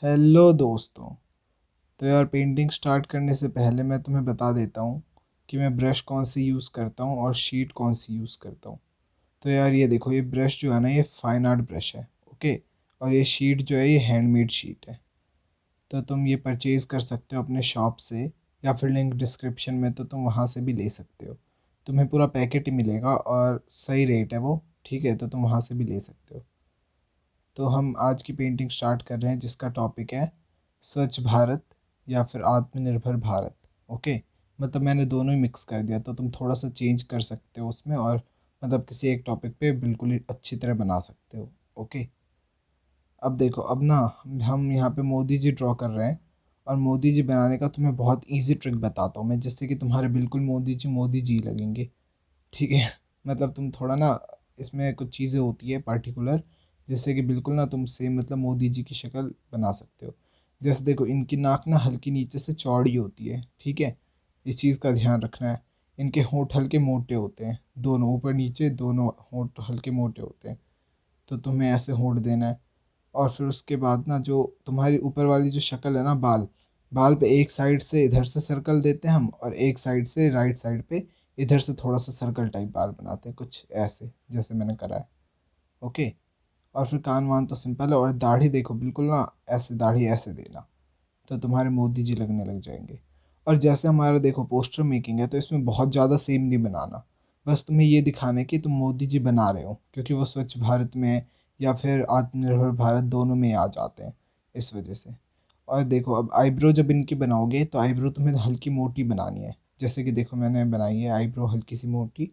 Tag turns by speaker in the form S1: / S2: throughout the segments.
S1: Hello दोस्तों। तो यार पेंटिंग स्टार्ट करने से पहले मैं तुम्हें बता देता हूँ कि मैं ब्रश कौन सी यूज़ करता हूँ और शीट कौन सी यूज़ करता हूँ। तो यार ये देखो, ये ब्रश जो है ना, ये फाइन आर्ट ब्रश है। ओके। और ये शीट जो है, ये हैंडमेड शीट है। तो तुम ये परचेज़ कर सकते हो अपने शॉप से, या फिर लिंक डिस्क्रिप्शन में, तो तुम वहाँ से भी ले सकते हो। तुम्हें पूरा पैकेट ही मिलेगा और सही रेट है वो। ठीक है, तो तुम वहाँ से भी ले सकते हो। तो हम आज की पेंटिंग स्टार्ट कर रहे हैं, जिसका टॉपिक है स्वच्छ भारत या फिर आत्मनिर्भर भारत। ओके। मतलब मैंने दोनों ही मिक्स कर दिया, तो तुम थोड़ा सा चेंज कर सकते हो उसमें, और मतलब किसी एक टॉपिक पे बिल्कुल ही अच्छी तरह बना सकते हो। ओके। अब देखो, अब ना हम यहाँ पे मोदी जी ड्रॉ कर रहे हैं, और मोदी जी बनाने का तुम्हें बहुत इजी ट्रिक बताता हूँ मैं, जिससे कि तुम्हारे बिल्कुल मोदी जी लगेंगे। ठीक है। मतलब तुम थोड़ा ना, इसमें कुछ चीज़ें होती है पार्टिकुलर, जैसे कि बिल्कुल ना तुम सेम मतलब मोदी जी की शक्ल बना सकते हो। जैसे देखो, इनकी नाक ना हल्की नीचे से चौड़ी होती है। ठीक है। इस चीज़ का ध्यान रखना है। इनके होंठ हल्के मोटे होते हैं, दोनों ऊपर नीचे, दोनों होंठ हल्के मोटे होते हैं। तो तुम्हें ऐसे होंठ देना है। और फिर उसके बाद ना, जो तुम्हारी ऊपर वाली जो शक्ल है ना, बाल, बाल पे एक साइड से इधर से सर्कल देते हैं हम, और एक साइड से राइट साइड पे इधर से थोड़ा सा सर्कल टाइप बाल बनाते हैं, कुछ ऐसे जैसे मैंने करा है। ओके। और फिर कान वान तो सिंपल है, और दाढ़ी देखो बिल्कुल ना, ऐसे दाढ़ी ऐसे देना, तो तुम्हारे मोदी जी लगने लग जाएंगे। और जैसे हमारा देखो पोस्टर मेकिंग है, तो इसमें बहुत ज़्यादा सेम नहीं बनाना। बस तुम्हें ये दिखाना है कि तुम मोदी जी बना रहे हो, क्योंकि वो स्वच्छ भारत में या फिर आत्मनिर्भर भारत दोनों में आ जाते हैं, इस वजह से। और देखो, अब आईब्रो जब इनकी बनाओगे, तो आईब्रो तुम्हें हल्की मोटी बनानी है। जैसे कि देखो, मैंने बनाई है आईब्रो हल्की सी मोटी।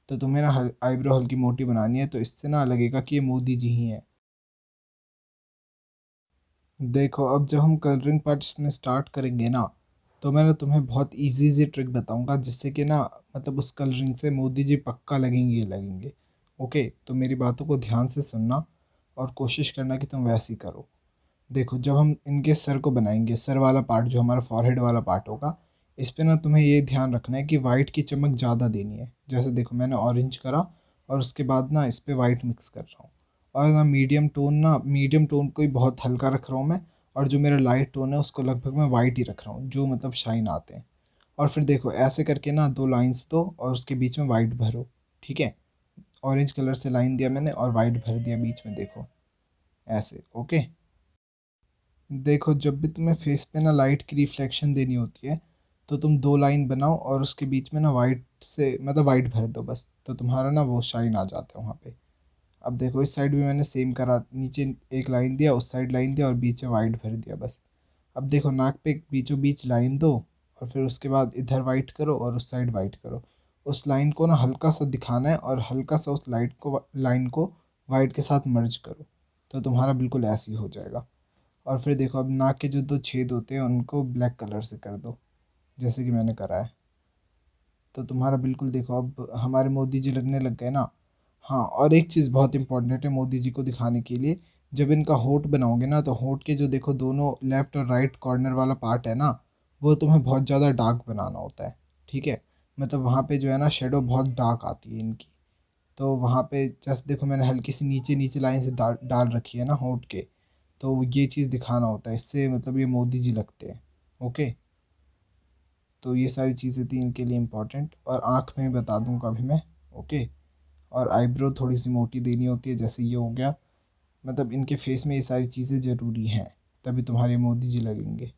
S1: तो तुम्हें ना आईब्रो हल्की मोटी बनानी है, तो इससे ना लगेगा कि ये मोदी जी ही हैं। देखो, अब जब हम कलरिंग पार्ट इसमें स्टार्ट करेंगे ना, तो मैं ना तुम्हें बहुत इजी सी ट्रिक बताऊंगा, जिससे कि ना मतलब उस कलरिंग से मोदी जी पक्का लगेंगे ही लगेंगे। ओके, तो मेरी बातों को ध्यान से सुनना, और कोशिश करना कि तुम वैसे ही करो। देखो, जब हम इनके सर को बनाएंगे, सर वाला पार्ट जो हमारा फॉरहेड वाला पार्ट होगा, इस पे ना तुम्हें ये ध्यान रखना है कि वाइट की चमक ज़्यादा देनी है। जैसे देखो, मैंने ऑरेंज करा, और उसके बाद ना इस पे वाइट मिक्स कर रहा हूँ। और ना मीडियम टोन को ही बहुत हल्का रख रहा हूँ मैं। और जो मेरा लाइट टोन है, उसको लगभग मैं वाइट ही रख रहा हूँ, जो मतलब शाइन आते हैं। और फिर देखो, ऐसे करके ना दो लाइंस दो, और उसके बीच में वाइट भरो। ठीक है। ऑरेंज कलर से लाइन दिया मैंने, और वाइट भर दिया बीच में, देखो ऐसे। ओके। देखो, जब भी तुम्हें फेस पे ना लाइट की रिफ्लेक्शन देनी होती है, तो तुम दो लाइन बनाओ, और उसके बीच में ना वाइट से मतलब वाइट भर दो बस, तो तुम्हारा ना वो शाइन आ जाता है वहाँ पे। अब देखो, इस साइड भी मैंने सेम करा, नीचे एक लाइन दिया, उस साइड लाइन दिया, और बीच में वाइट भर दिया बस। अब देखो, नाक पे एक बीचों बीच लाइन दो, और फिर उसके बाद इधर वाइट करो और उस साइड वाइट करो। उस लाइन को ना हल्का सा दिखाना है, और हल्का सा उस लाइन को वाइट के साथ मर्ज करो, तो तुम्हारा बिल्कुल ऐसे ही हो जाएगा। और फिर देखो, अब नाक के जो दो छेद होते हैं, उनको ब्लैक कलर से कर दो, जैसे कि मैंने करा है। तो तुम्हारा बिल्कुल देखो, अब हमारे मोदी जी लगने लग गए ना। हाँ, और एक चीज़ बहुत इंपॉर्टेंट है मोदी जी को दिखाने के लिए। जब इनका होठ बनाओगे ना, तो होठ के जो देखो दोनों लेफ्ट और राइट कॉर्नर वाला पार्ट है ना, वो तुम्हें बहुत ज़्यादा डार्क बनाना होता है। ठीक है। मतलब वहाँ पे जो है ना, शेडो बहुत डार्क आती है इनकी। तो वहाँ पे जैसे देखो, मैंने हल्की सी नीचे नीचे लाइन से डाल डाल रखी है ना होठ के। तो ये चीज़ दिखाना होता है, इससे मतलब ये मोदी जी लगते हैं। ओके। तो ये सारी चीज़ें थी इनके लिए इम्पोर्टेंट, और आँख में बता दूंगा अभी मैं। ओके। और आईब्रो थोड़ी सी मोटी देनी होती है, जैसे ये हो गया। मतलब इनके फेस में ये सारी चीज़ें ज़रूरी हैं, तभी तुम्हारे मोदी जी लगेंगे।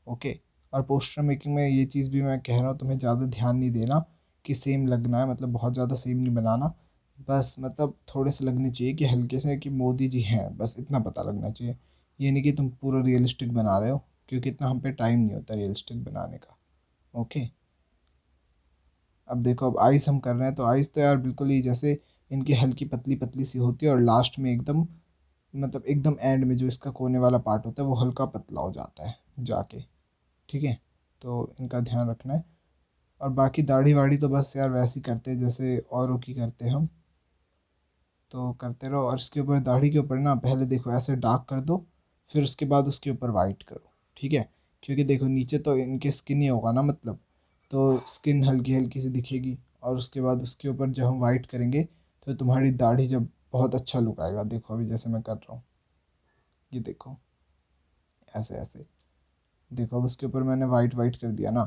S1: ओके। और पोस्टर मेकिंग में ये चीज़ भी मैं कह रहा हूँ, तुम्हें ज़्यादा ध्यान नहीं देना कि सेम लगना है, मतलब बहुत ज़्यादा सेम नहीं बनाना। बस मतलब थोड़े से लगने चाहिए कि हल्के से कि मोदी जी हैं, बस इतना पता लगना चाहिए। ये नहीं कि तुम पूरा रियलिस्टिक बना रहे हो, क्योंकि इतना हम पे टाइम नहीं होता रियलिस्टिक बनाने का। ओके। अब देखो, अब आइस हम कर रहे हैं, तो आइस तो यार बिल्कुल ही जैसे इनकी हल्की पतली पतली सी होती है, और लास्ट में एकदम मतलब एकदम एंड में जो इसका कोने वाला पार्ट होता है, वो हल्का पतला हो जाता है जाके। ठीक है। तो इनका ध्यान रखना है। और बाकी दाढ़ी वाड़ी तो बस यार वैसे ही करते हैं, जैसे औरों की करते हैं हम। तो करते रहो, और इसके ऊपर दाढ़ी के ऊपर ना पहले देखो ऐसे डार्क कर दो, फिर उसके बाद उसके ऊपर वाइट करो। ठीक है। क्योंकि देखो, नीचे तो इनके स्किन ही होगा ना, मतलब तो स्किन हल्की हल्की सी दिखेगी, और उसके बाद उसके ऊपर जब हम वाइट करेंगे, तो तुम्हारी दाढ़ी जब बहुत अच्छा लुक आएगा। देखो अभी जैसे मैं कर रहा हूँ, ये देखो ऐसे ऐसे। देखो अब उसके ऊपर मैंने वाइट वाइट कर दिया ना,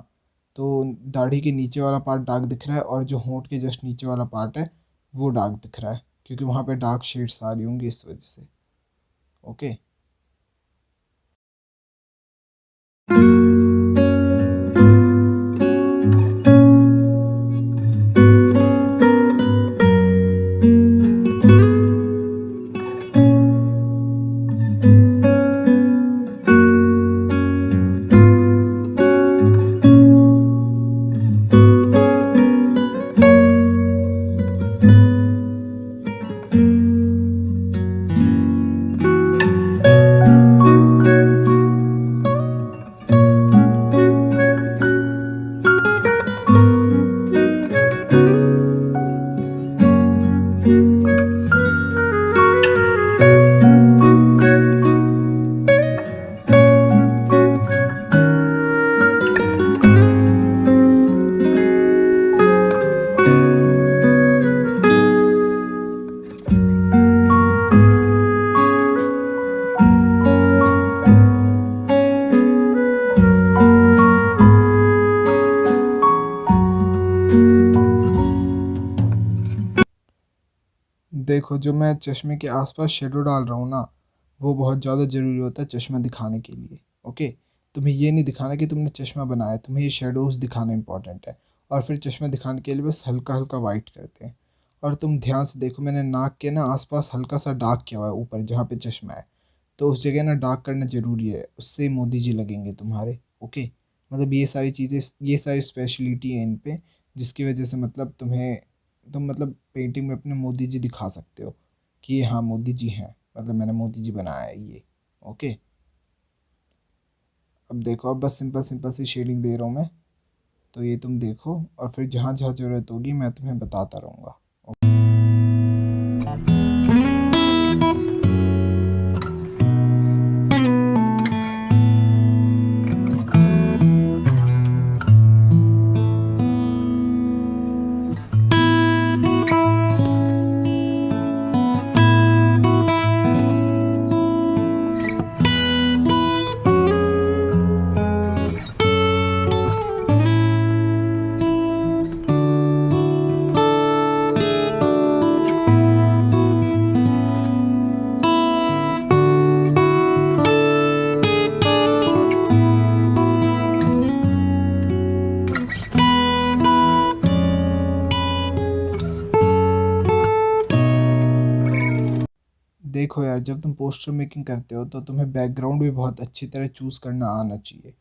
S1: तो दाढ़ी के नीचे वाला पार्ट डार्क दिख रहा है और जो होंठ के जस्ट नीचे वाला पार्ट है वो डार्क दिख रहा है, क्योंकि वहाँ पे डार्क शेड्स आ रही होंगी इस वजह से। ओके। देखो जो मैं चश्मे के आसपास शेडो डाल रहा हूँ ना, वो बहुत ज़्यादा ज़रूरी होता है चश्मा दिखाने के लिए। ओके। तुम्हें ये नहीं दिखाना कि तुमने चश्मा बनाया है, तुम्हें ये शेडोज़ दिखाना इंपॉर्टेंट है। और फिर चश्मा दिखाने के लिए बस हल्का हल्का वाइट करते हैं। और तुम ध्यान से देखो, मैंने नाक के ना आसपास हल्का सा डार्क किया हुआ है ऊपर जहाँ पे चश्मा है, तो उस जगह ना डार्क करना ज़रूरी है, उससे मोदी जी लगेंगे तुम्हारे। ओके। मतलब ये सारी चीज़ें, ये सारी स्पेशलिटी है इन पे, जिसकी वजह से मतलब तुम मतलब पेंटिंग में अपने मोदी जी दिखा सकते हो कि हाँ मोदी जी हैं, मतलब मैंने मोदी जी बनाया है ये। ओके। अब देखो, अब बस सिंपल सिंपल सी शेडिंग दे रहा हूँ मैं, तो ये तुम देखो और फिर जहाँ जहाँ ज़रूरत होगी मैं तुम्हें बताता रहूँगा। देखो यार, जब तुम पोस्टर मेकिंग करते हो तो तुम्हें बैकग्राउंड भी बहुत अच्छी तरह चूज़ करना आना चाहिए।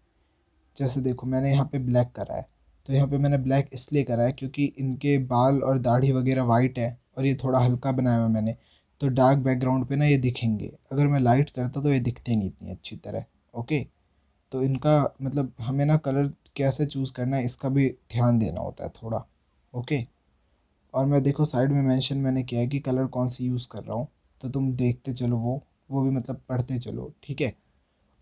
S1: जैसे देखो मैंने यहाँ पे ब्लैक करा है, तो यहाँ पे मैंने ब्लैक इसलिए करा है क्योंकि इनके बाल और दाढ़ी वगैरह वाइट है और ये थोड़ा हल्का बनाया हुआ है मैंने, तो डार्क बैकग्राउंड पे ना ये दिखेंगे, अगर मैं लाइट करता तो ये दिखते नहीं इतनी अच्छी तरह। ओके। तो इनका मतलब हमें ना कलर कैसे चूज़ करना है इसका भी ध्यान देना होता है थोड़ा। ओके। और मैं देखो साइड में मेंशन मैंने किया है कि कलर कौन सी यूज़ कर रहा हूँ, तो तुम देखते चलो, वो भी मतलब पढ़ते चलो, ठीक है।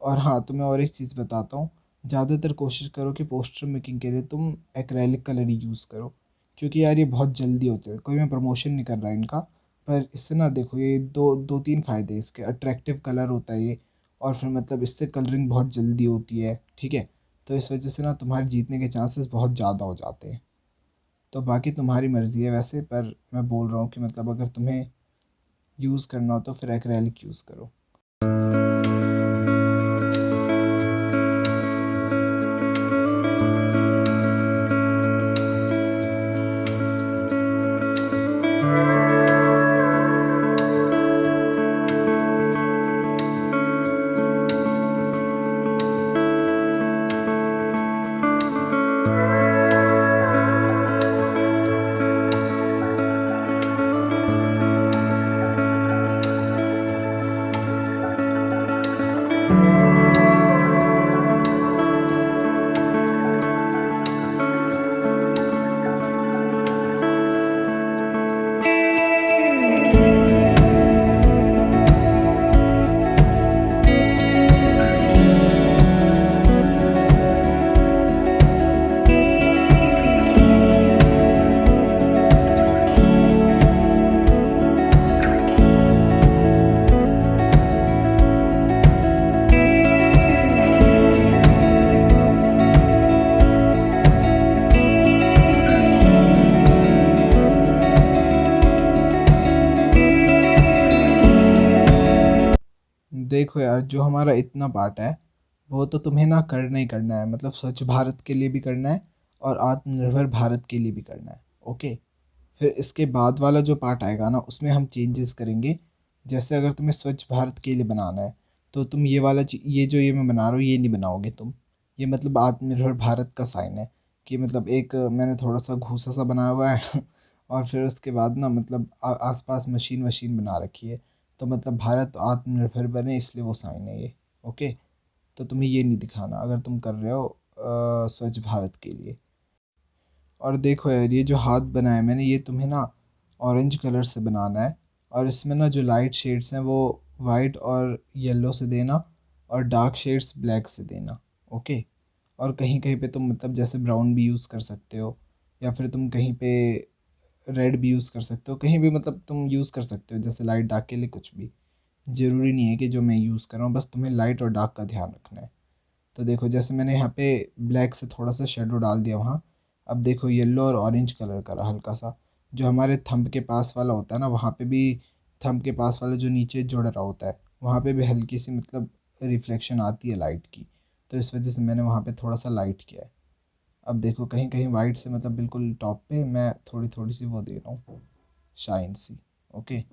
S1: और हाँ, तुम्हें और एक चीज़ बताता हूँ, ज़्यादातर कोशिश करो कि पोस्टर मेकिंग के लिए तुम एक्रेलिक कलर ही यूज़ करो, क्योंकि यार ये बहुत जल्दी होते हैं। कोई मैं प्रमोशन नहीं कर रहा इनका, पर इससे ना देखो ये दो दो तीन फ़ायदे हैं इसके। अट्रैक्टिव कलर होता है ये, और फिर मतलब इससे कलरिंग बहुत जल्दी होती है, ठीक है। तो इस वजह से ना तुम्हारे जीतने के चांसेस बहुत ज़्यादा हो जाते हैं। तो बाकी तुम्हारी मर्ज़ी है वैसे, पर मैं बोल रहा हूँ कि मतलब अगर तुम्हें यूज़ करना हो तो फिर एक्रेलिक यूज़ करो। देखो यार, जो हमारा इतना पार्ट है वो तो तुम्हें ना करना ही करना है, मतलब स्वच्छ भारत के लिए भी करना है और आत्मनिर्भर भारत के लिए भी करना है। ओके। फिर इसके बाद वाला जो पार्ट आएगा ना, उसमें हम चेंजेस करेंगे। जैसे अगर तुम्हें स्वच्छ भारत के लिए बनाना है तो तुम ये वाला ये जो ये मैं बना रहा हूँ ये नहीं बनाओगे तुम। ये मतलब आत्मनिर्भर भारत का साइन है कि मतलब एक मैंने थोड़ा सा घूसा सा बनाया हुआ है और फिर उसके बाद ना मतलब आसपास मशीन वशीन बना रखी है। तो मतलब भारत आत्मनिर्भर बने इसलिए वो साइन है ये। ओके। तो तुम्हें ये नहीं दिखाना अगर तुम कर रहे हो स्वच्छ भारत के लिए। और देखो यार, ये जो हाथ बनाया मैंने ये तुम्हें ना ऑरेंज कलर से बनाना है। और इसमें ना जो लाइट शेड्स हैं वो वाइट और येलो से देना, और डार्क शेड्स ब्लैक से देना। ओके। और कहीं कहीं पे तुम मतलब जैसे ब्राउन भी यूज़ कर सकते हो, या फिर तुम कहीं पे रेड भी यूज़ कर सकते हो, कहीं भी मतलब तुम यूज़ कर सकते हो जैसे लाइट डार्क के लिए कुछ भी। ज़रूरी नहीं है कि जो मैं यूज़ कर रहा हूँ, बस तुम्हें लाइट और डार्क का ध्यान रखना है। तो देखो जैसे मैंने यहाँ पे ब्लैक से थोड़ा सा शेडो डाल दिया वहाँ। अब देखो येलो और ऑरेंज कलर करा हल्का सा। जो हमारे थंब के पास वाला होता है ना, वहाँ पे भी थंब के पास वाला जो नीचे जुड़ रहा होता है वहाँ पे भी हल्की सी मतलब रिफ्लेक्शन आती है लाइट की। तो इस वजह से मैंने वहाँ पे थोड़ा सा लाइट किया है। अब देखो कहीं कहीं वाइट से मतलब बिल्कुल टॉप पे मैं थोड़ी थोड़ी सी वो दे रहा हूँ, शाइन सी। ओके।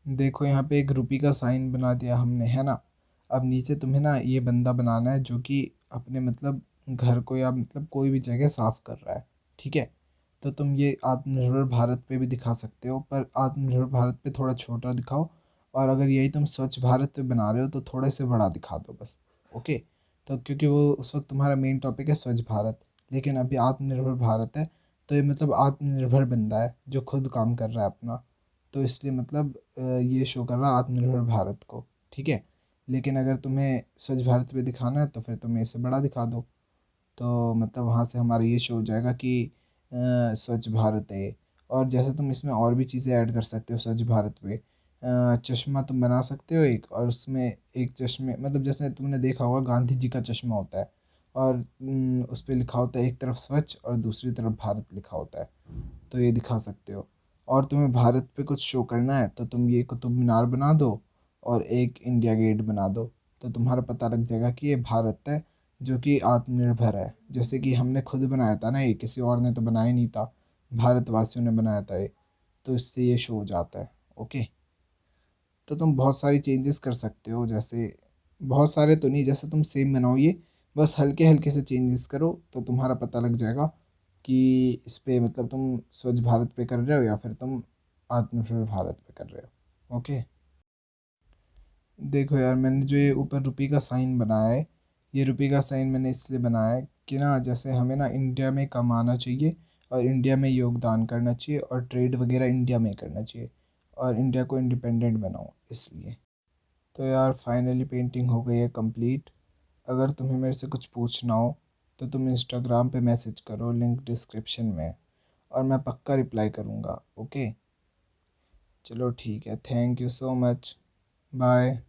S1: देखो यहाँ पे एक रुपी का साइन बना दिया हमने, है ना। अब नीचे तुम्हें ना ये बंदा बनाना है जो कि अपने मतलब घर को या मतलब कोई भी जगह साफ कर रहा है। ठीक है। तो तुम ये आत्मनिर्भर भारत पे भी दिखा सकते हो, पर आत्मनिर्भर भारत पे थोड़ा छोटा दिखाओ। और अगर यही तुम स्वच्छ भारत पे बना रहे हो तो थोड़े से बड़ा दिखा दो बस। ओके। तो क्योंकि वो उस वक्त तुम्हारा मेन टॉपिक है स्वच्छ भारत, लेकिन अभी आत्मनिर्भर भारत है। तो ये मतलब आत्मनिर्भर बंदा है जो खुद काम कर रहा है अपना। तो इसलिए मतलब ये शो कर रहा है आत्मनिर्भर भारत को। ठीक है। लेकिन अगर तुम्हें स्वच्छ भारत पे दिखाना है तो फिर तुम्हें इसे बड़ा दिखा दो। तो मतलब वहाँ से हमारा ये शो हो जाएगा कि स्वच्छ भारत है ये। और जैसे तुम इसमें और भी चीज़ें ऐड कर सकते हो स्वच्छ भारत पे। चश्मा तुम बना सकते हो एक, और उसमें एक चश्मे मतलब जैसे तुमने देखा होगा गांधी जी का चश्मा होता है, और उस पर लिखा होता है एक तरफ स्वच्छ और दूसरी तरफ भारत लिखा होता है। तो ये दिखा सकते हो। और तुम्हें भारत पे कुछ शो करना है तो तुम ये कुतुब मीनार बना दो और एक इंडिया गेट बना दो। तो तुम्हारा पता लग जाएगा कि ये भारत है जो कि आत्मनिर्भर है। जैसे कि हमने खुद बनाया था ना, ये किसी और ने तो बनाया नहीं था, भारतवासियों ने बनाया था ये। तो इससे ये शो हो जाता है। ओके। तो तुम बहुत सारी चेंजेस कर सकते हो, जैसे बहुत सारे तो नहीं, जैसे तुम सेम बनाओ ये, बस हल्के हल्के से चेंजेस करो तो तुम्हारा पता लग जाएगा कि इस पे मतलब तुम स्वच्छ भारत पे कर रहे हो या फिर तुम आत्मनिर्भर भारत पे कर रहे हो। ओके। देखो यार, मैंने जो ये ऊपर रुपये का साइन बनाया है, ये रुपये का साइन मैंने इसलिए बनाया है कि ना जैसे हमें ना इंडिया में कमाना चाहिए और इंडिया में योगदान करना चाहिए और ट्रेड वगैरह इंडिया में करना चाहिए, और इंडिया को इंडिपेंडेंट बनाओ इसलिए। तो यार फाइनली पेंटिंग हो गई है कंप्लीट। अगर तुम्हें मेरे से कुछ पूछना हो तो तुम इंस्टाग्राम पे मैसेज करो, लिंक डिस्क्रिप्शन में, और मैं पक्का रिप्लाई करूँगा। ओके। चलो ठीक है, thank you so much. Bye.